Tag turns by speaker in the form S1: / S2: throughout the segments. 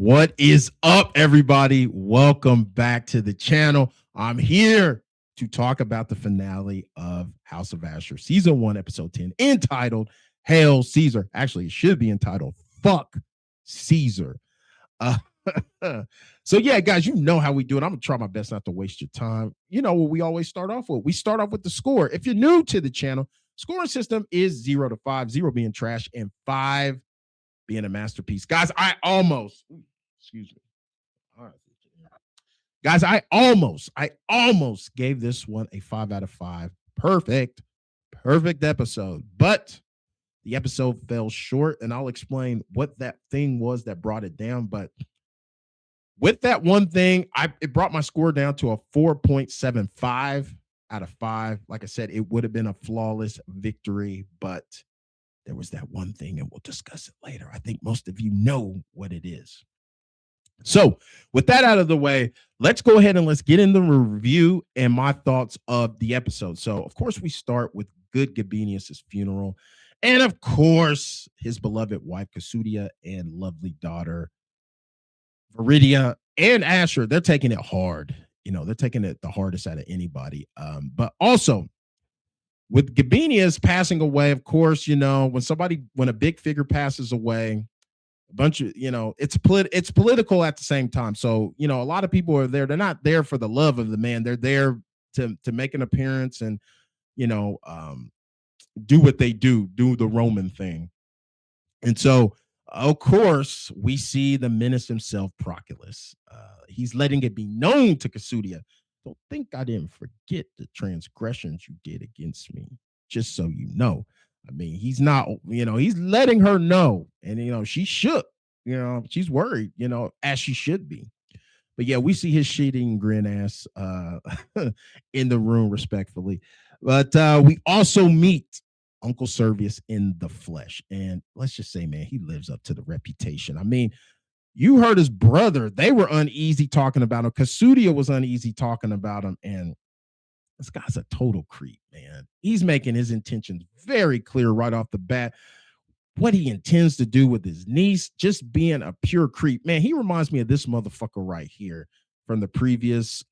S1: What is up, everybody? Welcome back to the channel. I'm here to talk about the finale of House of Ashur, Season 1, Episode 10, entitled Hail Caesar. Actually, it should be entitled Fuck Caesar. Uh, so, yeah, guys, you know how we do it. I'm going to try my best not to waste your time. You know what we always start off with? We start off with the score. If you're new to the channel, scoring system is 0 to 5, 0 being trash, and 5 being a masterpiece. Guys, excuse me. All right. Guys, I almost gave this one a 5 out of 5. Perfect episode. But the episode fell short, and I'll explain what that thing was that brought it down. But with that one thing, it brought my score down to a 4.75 out of 5. Like I said, it would have been a flawless victory, but there was that one thing, and we'll discuss it later. I think most of you know what it is. So with that out of the way, let's go ahead and let's get in the review and my thoughts of the episode. So, of course, we start with good Gabinius' funeral. And, of course, his beloved wife, Kasudia, and lovely daughter, Viridia, and Ashur. They're taking it hard. You know, they're taking it the hardest out of anybody. But also, with Gabinius passing away, of course, you know, when a big figure passes away, a bunch of, you know, it's political at the same time. So, you know, a lot of people are there. They're not there for the love of the man. They're there to make an appearance and, you know, do what they do the Roman thing. And so, of course, we see the menace himself, Proculus. He's letting it be known to Kasudia. Don't think I didn't forget the transgressions you did against me, just so you know. I mean, he's not, you know, he's letting her know. And, you know, she shook, you know, she's worried, you know, as she should be. But yeah, we see his shitting grin ass in the room, respectfully. But we also meet Uncle Servius in the flesh. And let's just say, man, he lives up to the reputation. I mean, you heard his brother. They were uneasy talking about him. Kasudia was uneasy talking about him. And this guy's a total creep, man. He's making his intentions very clear right off the bat. What he intends to do with his niece, just being a pure creep. Man, he reminds me of this motherfucker right here from the previous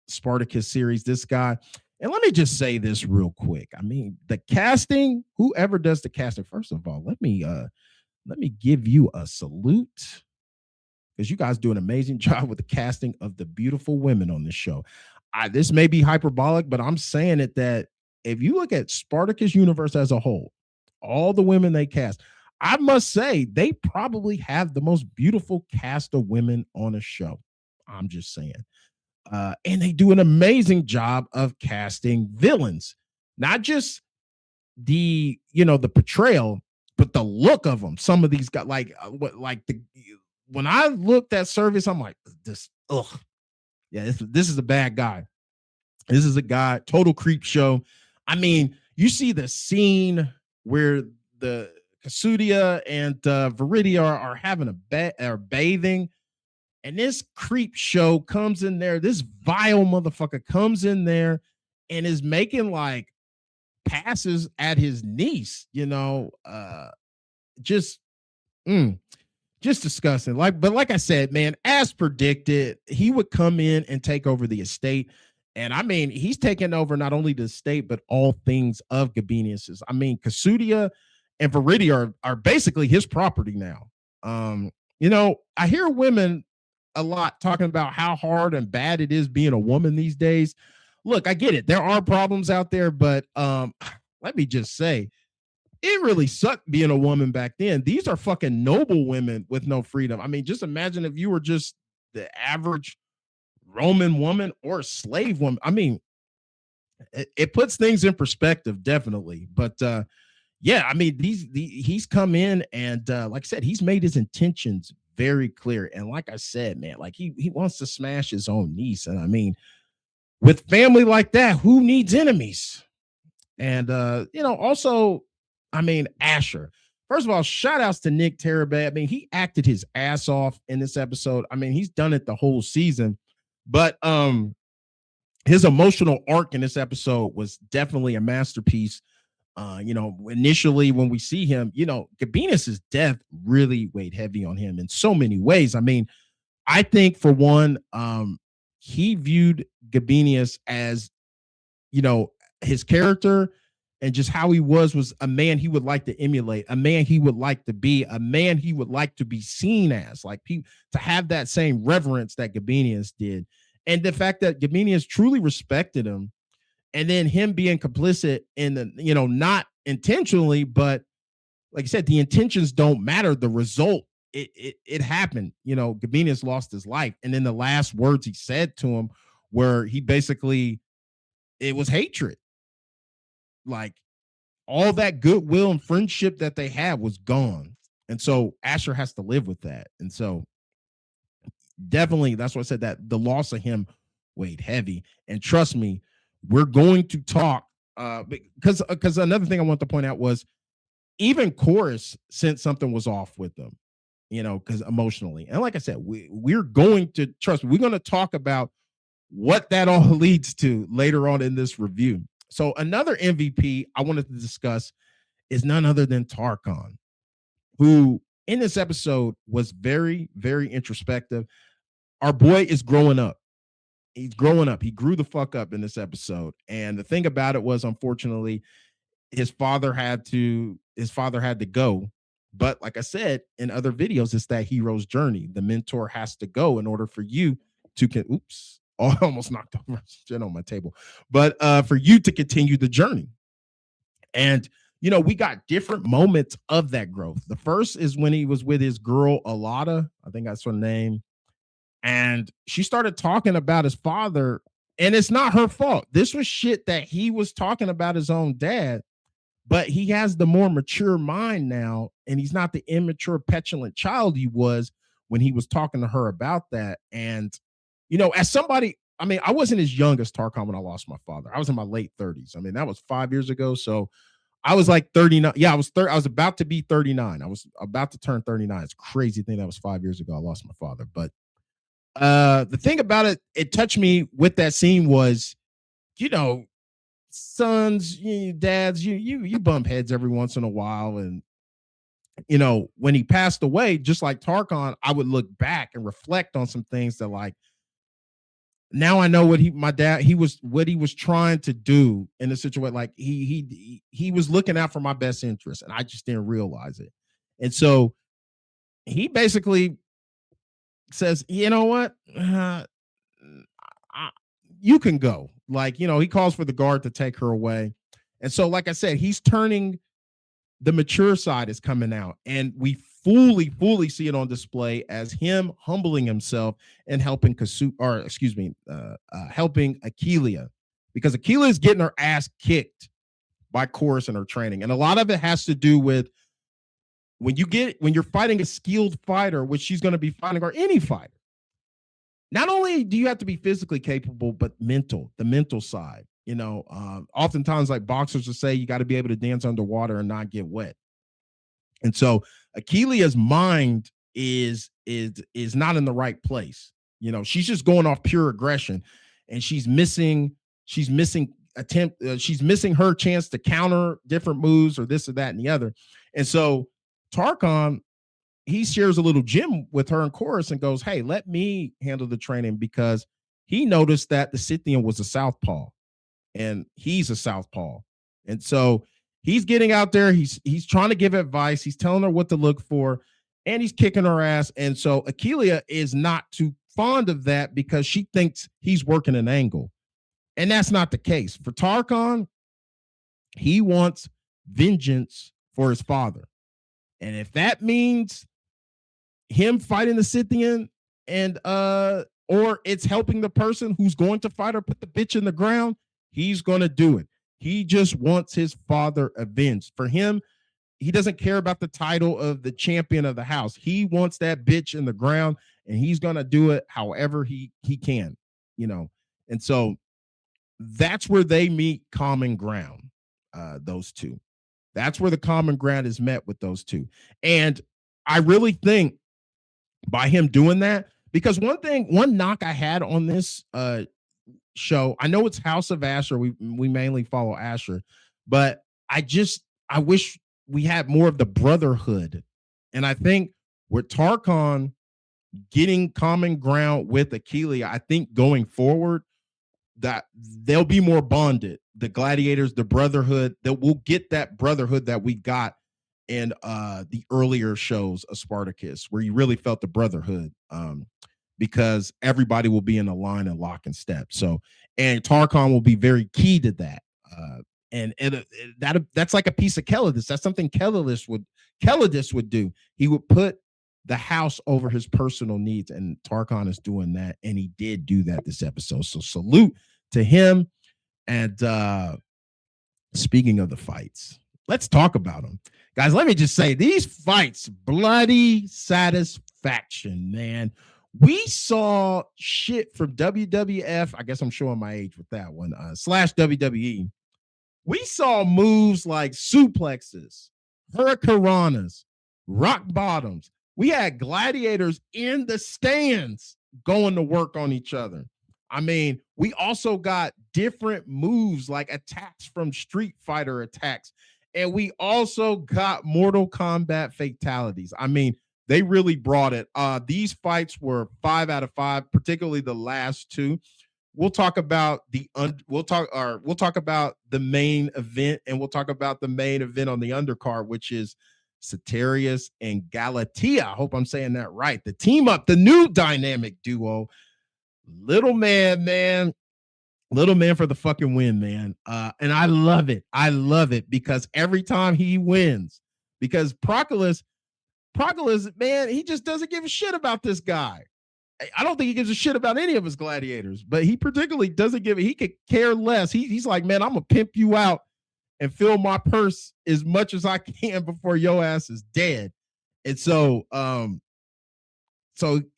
S1: Spartacus series, this guy. And let me just say this real quick. I mean, the casting, whoever does the casting, first of all, let me give you a salute, because you guys do an amazing job with the casting of the beautiful women on this show. This may be hyperbolic, but I'm saying it that if you look at Spartacus universe as a whole, all the women they cast, I must say they probably have the most beautiful cast of women on a show. I'm just saying. And they do an amazing job of casting villains, not just the portrayal, but the look of them. Some of these guys, when I looked at Service, I'm like, this is a bad guy. This is a guy, total creep show. I mean, you see the scene where the Kasudia and Viridia are having are bathing, and this creep show comes in there. This vile motherfucker comes in there and is making like passes at his niece, you know, just disgusting. But like I said, man, as predicted, he would come in and take over the estate. And I mean, he's taken over not only the estate, but all things of Gabinius's. I mean, Kasudia and Viridia are basically his property now. You know, I hear women a lot talking about how hard and bad it is being a woman these days. Look, I get it. There are problems out there, but let me just say, it really sucked being a woman back then. These are fucking noble women with no freedom. I mean, just imagine if you were just the average Roman woman or slave woman. I mean, it puts things in perspective, definitely. But yeah, I mean, he's come in and like I said, he's made his intentions very clear. And like I said, man, like he wants to smash his own niece. And I mean, with family like that, who needs enemies? And you know, also, I mean, Ashur. First of all, shout outs to Nick Terabay. I mean, he acted his ass off in this episode. I mean, he's done it the whole season. But his emotional arc in this episode was definitely a masterpiece. Initially when we see him, Gabinius's death really weighed heavy on him in so many ways. I mean, I think for one, he viewed Gabinius as, you know, his character and just how he was a man he would like to emulate, a man he would like to be, a man he would like to be seen as, like to have that same reverence that Gabinius did. And the fact that Gabinius truly respected him, and then him being complicit in the, not intentionally, but like I said, the intentions don't matter. The result, it happened. Gabinius lost his life. And then the last words he said to him were he basically, it was hatred. Like all that goodwill and friendship that they had was gone. And so Ashur has to live with that. And so definitely that's why I said that the loss of him weighed heavy. And trust me, we're going to talk because another thing I want to point out was even Chorus sensed something was off with them, because emotionally. And like I said, we're going to trust me, we're going to talk about what that all leads to later on in this review. So another MVP I wanted to discuss is none other than Tarkhan, who in this episode was very, very introspective. Our boy is growing up. He's growing up. He grew the fuck up in this episode. And the thing about it was, unfortunately, his father had to go. But like I said in other videos, it's that hero's journey. The mentor has to go in order for you to oops. Oh, I almost knocked over shit on my table. But for you to continue the journey. And we got different moments of that growth. The first is when he was with his girl Alada, I think that's her name. And she started talking about his father, and it's not her fault. This was shit that he was talking about his own dad, but he has the more mature mind now, and he's not the immature, petulant child he was when he was talking to her about that. And, as somebody, I mean, I wasn't as young as Tarkhan when I lost my father. I was in my late 30s. I mean, that was 5 years ago. So I was like 39. Yeah, I was about to be 39. I was about to turn 39. It's a crazy thing that was 5 years ago. I lost my father. But the thing about it touched me with that scene was, sons, dads, you bump heads every once in a while. And, when he passed away, just like Tarkhan, I would look back and reflect on some things that, like, now I know what he was trying to do in the situation. Like he was looking out for my best interest, and I just didn't realize it. And so he basically says, you know what? You can go. Like, he calls for the guard to take her away. And so, like I said, he's turning, the mature side is coming out, and we fully see it on display as him humbling himself and helping helping Achilia, because Achilia is getting her ass kicked by Chorus in her training. And a lot of it has to do with when you're fighting a skilled fighter, which she's going to be fighting, or any fighter. Not only do you have to be physically capable, but the mental side. Oftentimes, like boxers will say, you got to be able to dance underwater and not get wet. And so Achilia's mind is not in the right place. She's just going off pure aggression, and she's missing her chance to counter different moves or this or that and the other. And so Tarkhan, he shares a little gym with her in Chorus and goes, hey, let me handle the training, because he noticed that the Scythian was a southpaw and he's a southpaw. And so he's getting out there. He's trying to give advice. He's telling her what to look for, and he's kicking her ass. And so Achilia is not too fond of that, because she thinks he's working an angle. And that's not the case. For Tarkhan, he wants vengeance for his father. And if that means him fighting the Scythian, and or it's helping the person who's going to fight or put the bitch in the ground, he's going to do it. He just wants his father avenged. For him, he doesn't care about the title of the champion of the house. He wants that bitch in the ground, and he's going to do it however he can, And so that's where they meet common ground, those two. That's where the common ground is met with those two. And I really think by him doing that, because one knock I had on this show, I know it's House of Ashur. We mainly follow Ashur, but I wish we had more of the brotherhood. And I think with Tarkon getting common ground with Achilia, I think going forward that they'll be more bonded. The gladiators, the brotherhood, that we'll get that brotherhood that we got in the earlier shows of Spartacus, where you really felt the brotherhood, because everybody will be in a line and lock and step. So, and Tarkon will be very key to that. And that's like a piece of Calidus. That's something Calidus would do. He would put the house over his personal needs, and Tarkon is doing that, and he did do that this episode. So salute to him. And speaking of the fights, let's talk about them, guys. Let me just say, these fights, bloody satisfaction, man. We saw shit from WWF. I guess I'm showing my age with that one. Slash WWE. We saw moves like suplexes, hurricanranas, rock bottoms. We had gladiators in the stands going to work on each other. I mean, we also got different moves like attacks from Street Fighter attacks. And we also got Mortal Kombat fatalities. I mean, they really brought it. These fights were 5 out of 5, particularly the last two. We'll talk about we'll talk about the main event, and we'll talk about the main event on the undercard, which is Spartacus and Gladiator. I hope I'm saying that right. The team up, the new dynamic duo. Little man for the fucking win, man. And I love it. I love it because every time he wins, because Proclus, man, he just doesn't give a shit about this guy. I don't think he gives a shit about any of his gladiators, but he particularly doesn't give it. He could care less. He's like, man, I'm gonna pimp you out and fill my purse as much as I can before your ass is dead. And so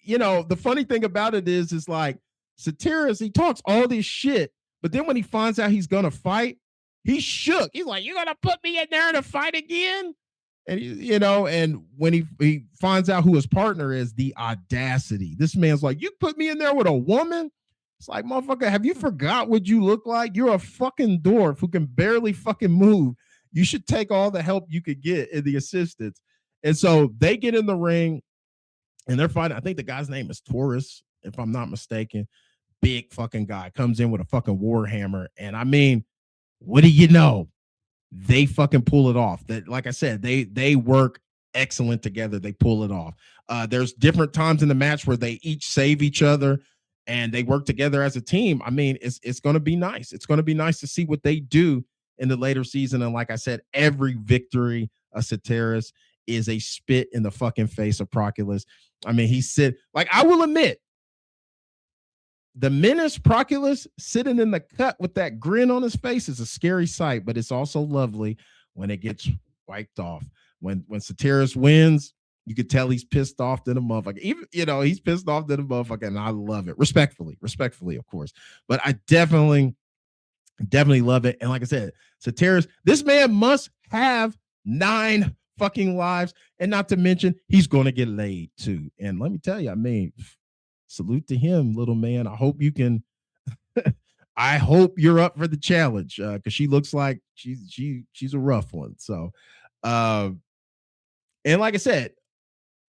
S1: you know, the funny thing about it is like Spartacus, he talks all this shit, but then when he finds out he's gonna fight, he's shook. He's like, "You're gonna put me in there to fight again?" And you know, and when he finds out who his partner is, the audacity. This man's like, "You put me in there with a woman?" It's like, motherfucker, have you forgot what you look like? You're a fucking dwarf who can barely fucking move. You should take all the help you could get in the assistance. And so they get in the ring and they're fighting. I think the guy's name is Taurus, if I'm not mistaken. Big fucking guy comes in with a fucking war hammer. And I mean, what do you know? They fucking pull it off. That, like I said, they work excellent together. They pull it off. There's different times in the match where they each save each other and they work together as a team. I mean, it's going to be nice. It's going to be nice to see what they do in the later season. And like I said, every victory of Spartacus is a spit in the fucking face of Proclus. I mean, like, I will admit, the menace Proclus sitting in the cut with that grin on his face is a scary sight, but it's also lovely when it gets wiped off. When Spartacus wins, you could tell he's pissed off to the motherfucker. Even, you know, he's pissed off to the motherfucker, and I love it. Respectfully, of course. But I definitely love it. And like I said, Spartacus, this man must have 9 fucking lives, and not to mention he's going to get laid too. And let me tell you, I mean, salute to him, little man. I hope you can. I hope you're up for the challenge, because she looks like she's a rough one. So, and like I said,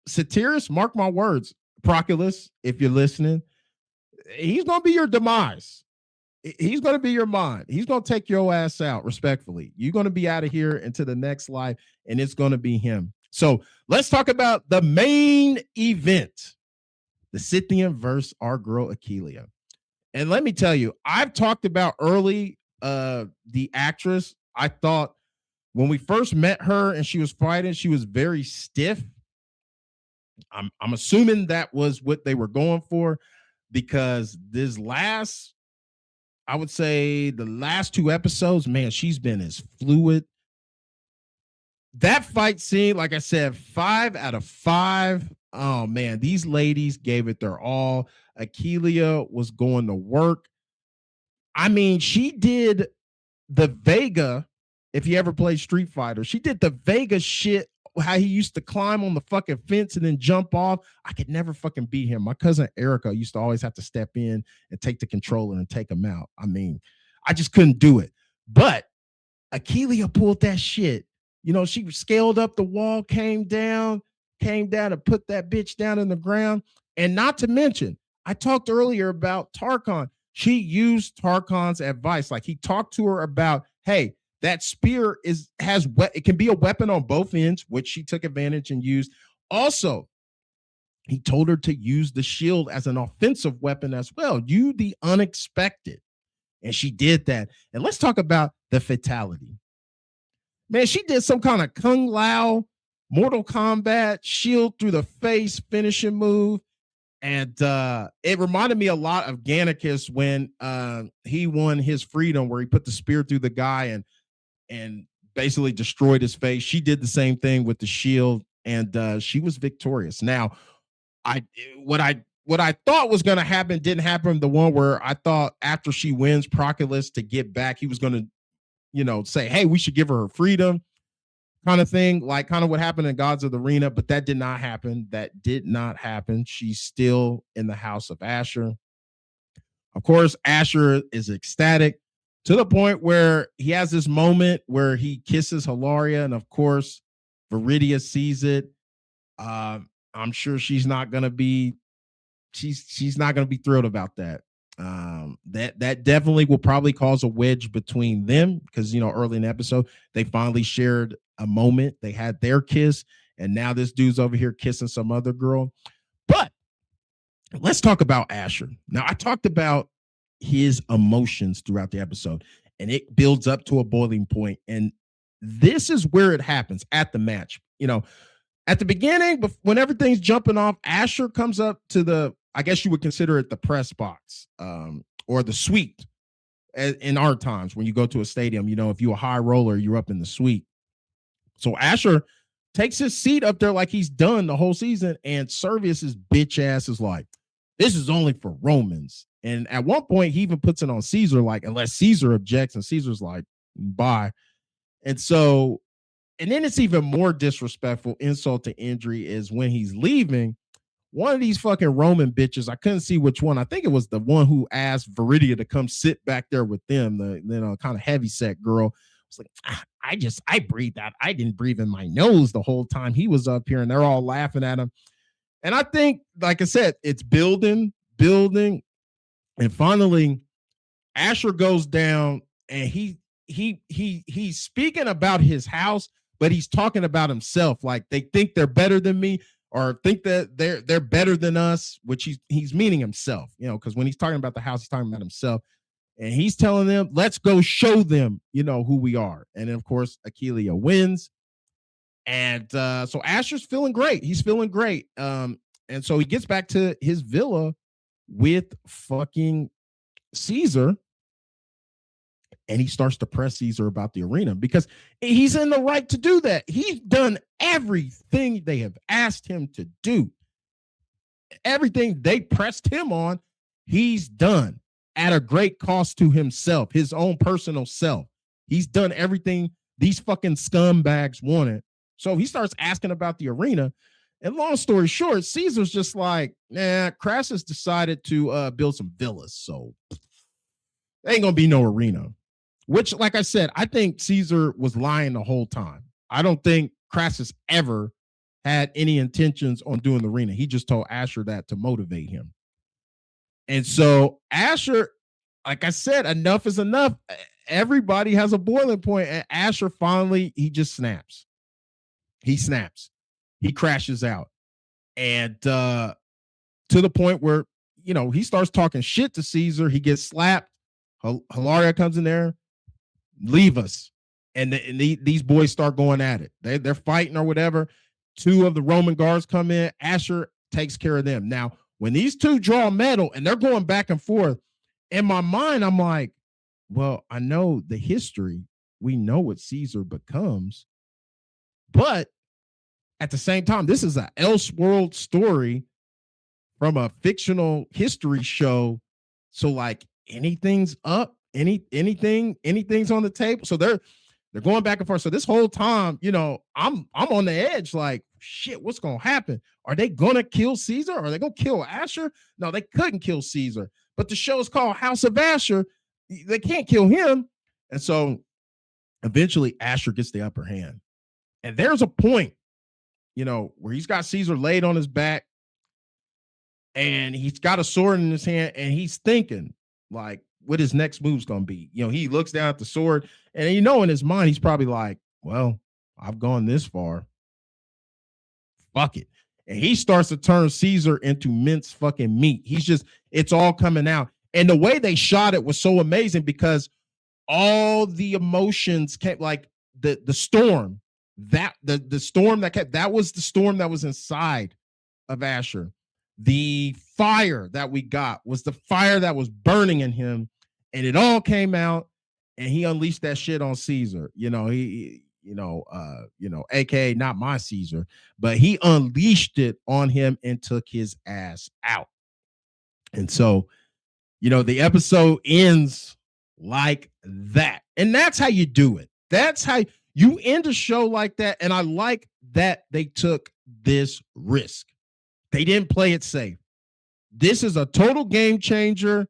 S1: Spartacus, mark my words, Proclus, if you're listening, he's gonna be your demise. He's gonna be your mind. He's gonna take your ass out. Respectfully, you're gonna be out of here into the next life, and it's gonna be him. So let's talk about the main event. The Scythian versus our girl Achilia. And let me tell you, I've talked about early the actress. I thought when we first met her and she was fighting, she was very stiff. I'm assuming that was what they were going for, because I would say the last 2 episodes, man, she's been as fluid. That fight scene, like I said, 5 out of 5. Oh man, these ladies gave it their all. Achilia was going to work. I mean, she did the Vega. If you ever played Street Fighter, she did the Vega shit. How he used to climb on the fucking fence and then jump off. I could never fucking beat him. My cousin Erica used to always have to step in and take the controller and take him out. I mean, I just couldn't do it. But Achilia pulled that shit. She scaled up the wall, came down and put that bitch down in the ground. And not to mention, I talked earlier about Tarkon. She used Tarkon's advice. Like, he talked to her about, hey, that spear it can be a weapon on both ends, which she took advantage and used. Also, he told her to use the shield as an offensive weapon as well. You the unexpected. And she did that. And let's talk about the fatality. Man, she did some kind of Kung Lao Mortal Kombat shield through the face finishing move. And it reminded me a lot of Gannicus when he won his freedom, where he put the spear through the guy and basically destroyed his face. She did the same thing with the shield, and she was victorious. Now, what I thought was going to happen didn't happen. The one where I thought after she wins Proculus to get back, he was going to, say, hey, we should give her freedom, kind of thing, like kind of what happened in Gods of the Arena, but that did not happen. She's still in the house of Ashur. Of course, Ashur is ecstatic to the point where he has this moment where he kisses Hilaria, and of course, Viridia sees it. I'm sure she's not going to be thrilled about that. That definitely will probably cause a wedge between them, because early in the episode they finally shared a moment. They had their kiss, and now this dude's over here kissing some other girl. But let's talk about Ashur. Now, I talked about his emotions throughout the episode, and it builds up to a boiling point, and this is where it happens at the match. At the beginning, when everything's jumping off, Ashur comes up to I guess you would consider it the press box, or the suite in our times. When you go to a stadium, if you're a high roller, you're up in the suite. So Ashur takes his seat up there like he's done the whole season, and Servius's bitch ass is like, this is only for Romans. And at one point, he even puts it on Caesar, like, unless Caesar objects, and Caesar's like, bye. And then it's even more disrespectful, insult to injury, is when he's leaving, one of these fucking Roman bitches, I couldn't see which one. I think it was the one who asked Viridia to come sit back there with them, the kind of heavyset girl. It's like, I breathed out. I didn't breathe in my nose the whole time he was up here, and they're all laughing at him. And I think, like I said, it's building, and finally Ashur goes down, and he's speaking about his house, but he's talking about himself. Like, they think they're better than me, or think that they're better than us, which he's meaning himself, because when he's talking about the house, he's talking about himself. And he's telling them, let's go show them, who we are. And then, of course, Achilia wins. And so Ashur's feeling great. He's feeling great. And so he gets back to his villa with fucking Caesar. And he starts to press Caesar about the arena, because he's in the right to do that. He's done everything they have asked him to do. Everything they pressed him on, he's done at a great cost to himself, his own personal self. He's done everything these fucking scumbags wanted. So he starts asking about the arena. And long story short, Caesar's just like, Crassus decided to build some villas. So there ain't going to be no arena. Which, like I said, I think Caesar was lying the whole time. I don't think Crassus ever had any intentions on doing the arena. He just told Ashur that to motivate him. And so Ashur, like I said, enough is enough. Everybody has a boiling point. And Ashur finally, he just snaps. He snaps. He crashes out. And to the point where, he starts talking shit to Caesar. He gets slapped. Hilaria comes in there. Leave us. And these boys start going at it. They're fighting or whatever. Two of the Roman guards come in. Ashur takes care of them. Now, when these two draw metal and they're going back and forth, in my mind, I'm like, well, I know the history. We know what Caesar becomes. But at the same time, this is an Elseworld story from a fictional history show. So, like, anything's up, anything's on the table. So they're going back and forth. So this whole time, I'm on the edge, like, shit, what's gonna happen? Are they gonna kill Caesar? Are they gonna kill Ashur? No, they couldn't kill Caesar. But the show is called House of Ashur. They can't kill him. And so Eventually, Ashur gets the upper hand. And there's a point, where he's got Caesar laid on his back and he's got a sword in his hand and he's thinking, like, what his next move's going to be. He looks down at the sword and, in his mind, he's probably like, well, I've gone this far. Fuck it. And he starts to turn Caesar into minced fucking meat. It's all coming out. And the way they shot it was so amazing because all the emotions kept, like the storm, the storm that was the storm that was inside of Ashur. The fire that we got was the fire that was burning in him, and it all came out, and he unleashed that shit on Caesar. AKA not my Caesar, but he unleashed it on him and took his ass out. And so, the episode ends like that. And that's how you do it. That's how you end a show like that. And I like that they took this risk. They didn't play it safe. This is a total game changer.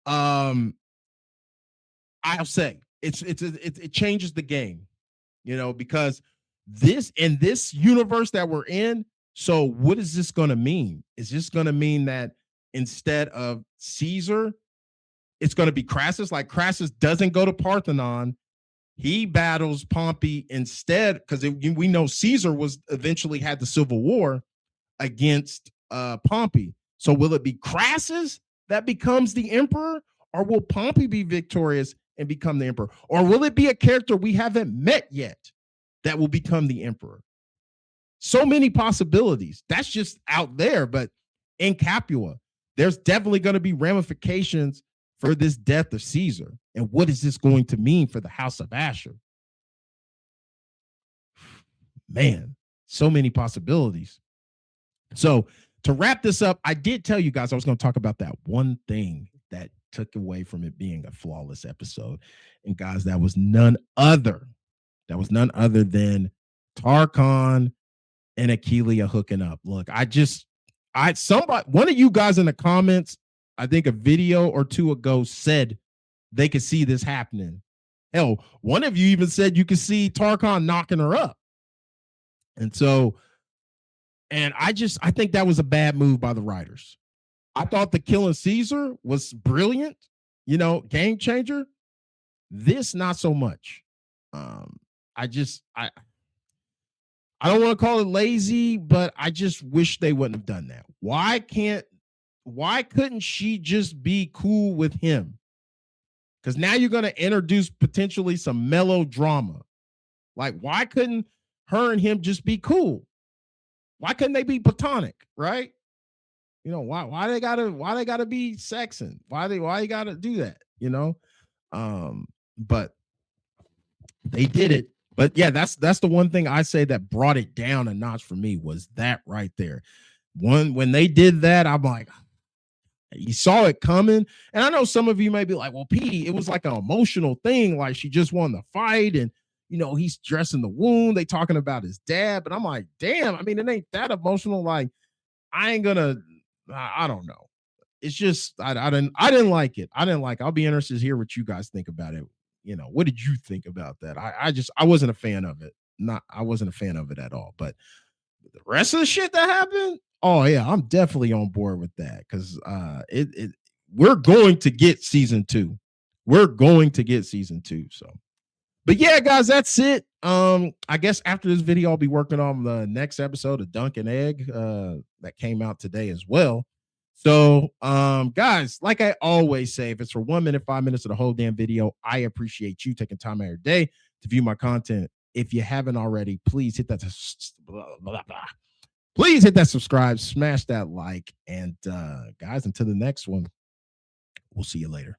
S1: I'll say it changes the game, because in this universe that we're in. So what is this going to mean? Is this going to mean that instead of Caesar, it's going to be Crassus? Like Crassus doesn't go to Parthenon. He battles Pompey instead, because we know Caesar was eventually had the civil war against Pompey. So will it be Crassus that becomes the emperor, or will Pompey be victorious and become the emperor? Or will it be a character we haven't met yet that will become the emperor? So many possibilities. That's just out there, but in Capua, there's definitely going to be ramifications for this death of Caesar. And what is this going to mean for the House of Ashur? Man, so many possibilities. So to wrap this up, I did tell you guys I was going to talk about that one thing that took away from it being a flawless episode. And guys, that was none other than Tarchon and Achilia hooking up. Look, one of you guys in the comments, I think a video or two ago, said they could see this happening. Hell, one of you even said you could see Tarchon knocking her up. And so, I think that was a bad move by the writers. I thought the killing Caesar was brilliant, game changer. This, not so much. I don't want to call it lazy, but I just wish they wouldn't have done that. Why couldn't she just be cool with him? Because now you're going to introduce potentially some melodrama. Like, why couldn't her and him just be cool? Why couldn't they be platonic, right? Why they gotta be sexing? Why you gotta do that? But they did it. But yeah, that's the one thing I say that brought it down a notch for me, was that right there. When they did that, I'm like, you saw it coming. And I know some of you may be like, well, P, it was like an emotional thing. Like she just won the fight and, he's dressing the wound. They talking about his dad. But I'm like, damn, I mean, it ain't that emotional. Like, I don't know. It's just, I didn't like it. I'll be interested to hear what you guys think about it. What did you think about that? I wasn't a fan of it. I wasn't a fan of it at all. But the rest of the shit that happened, oh yeah, I'm definitely on board with that, because we're going to get season 2. So, but yeah, guys, that's it. I guess after this video, I'll be working on the next episode of Dunk and Egg that came out today as well. So, guys, like I always say, if it's for 1 minute, 5 minutes of the whole damn video, I appreciate you taking time out of your day to view my content. If you haven't already, please hit that please hit that subscribe, smash that like, and guys, until the next one, we'll see you later.